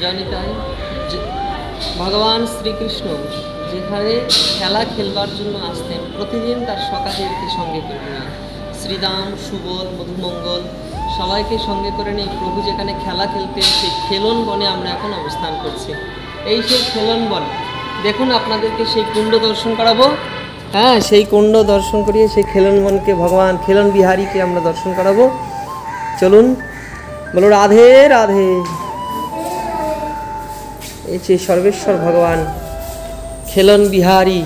জনিতাই ভগবান শ্রীকৃষ্ণ যেখানে খেলা খেলবার জন্য আসতেন প্রতিদিন তার সখাদেরকে সঙ্গে করে নিয়ে শ্রীরাম সুবল মধুমঙ্গল সবাইকে সঙ্গে করে নিয়ে প্রভু যেখানে খেলা খেলতেন সেই খেলন বনে আমরা এখন অবস্থান করছি। এই সেই খেলন বন, দেখুন আপনাদেরকে সেই কুণ্ড দর্শন করাবো। হ্যাঁ, সেই কুণ্ড দর্শন করিয়ে সেই খেলন বনকে ভগবান খেলন বিহারীকে আমরা দর্শন করাবো। চলুন, বলো রাধে রাধে। এই যে সর্বেশ্বর ভগবান খেলন বিহারী,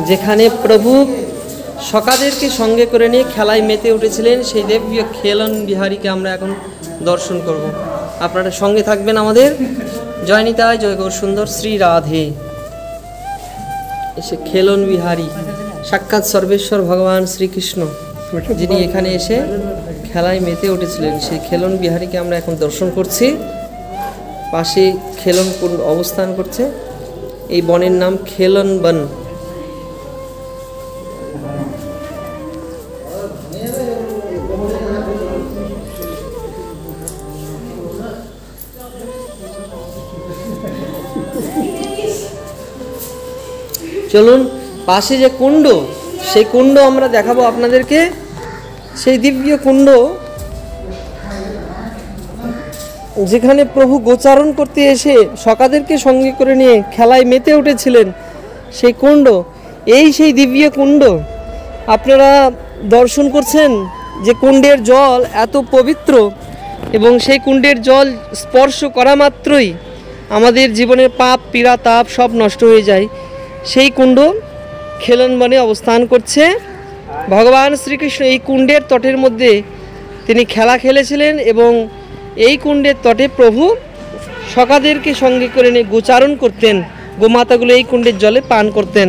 যেখানে প্রভু সখাদেরকে সঙ্গে করে নিয়ে খেলায় মেতে উঠেছিলেন, সেই দেবীয় খেলন বিহারীকে আমরা এখন দর্শন করব। আপনারা সঙ্গে থাকবেন আমাদের। জয় নিতাই, জয় গৌর সুন্দর, শ্রী রাধে। এসে খেলন বিহারী সাক্ষাৎ সর্বেশ্বর ভগবান শ্রীকৃষ্ণ, যিনি এখানে এসে খেলায় মেতে উঠেছিলেন, সেই খেলন বিহারীকে আমরা এখন দর্শন করছি। পাশে খেলন অবস্থান করছে। এই বনের নাম খেলন বন। চলুন, পাশে যে কুণ্ড, সেই কুণ্ড আমরা দেখাবো আপনাদেরকে। সেই দিব্য কুণ্ড যেখানে প্রভু গোচারণ করতে এসে সখাদেরকে সঙ্গে করে নিয়ে খেলায় মেতে উঠেছিলেন, সেই কুণ্ড, এই সেই দিব্য কুণ্ড আপনারা দর্শন করছেন। যে কুণ্ডের জল এত পবিত্র এবং সেই কুণ্ডের জল স্পর্শ করা মাত্রই আমাদের জীবনের পাপ পীড়া তাপ সব নষ্ট হয়ে যায়। সেই কুণ্ড খেলন বনে অবস্থান করছে ভগবান শ্রীকৃষ্ণ। এই কুণ্ডের তটের মধ্যে তিনি খেলা খেলেছিলেন এবং এই কুণ্ডের তটে প্রভু সখাদেরকে সঙ্গে করে নিয়ে গোচারণ করতেন। গোমাতাগুলো এই কুণ্ডের জলে পান করতেন।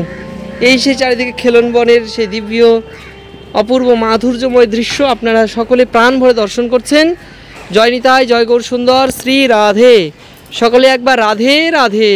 এই সেই চারিদিকে খেলন বনের সেই দিব্য অপূর্ব মাধুর্যময় দৃশ্য আপনারা সকলে প্রাণ ভরে দর্শন করছেন। জয় নিতাই, জয় গৌর সুন্দর, শ্রী রাধে। সকলে একবার রাধে রাধে।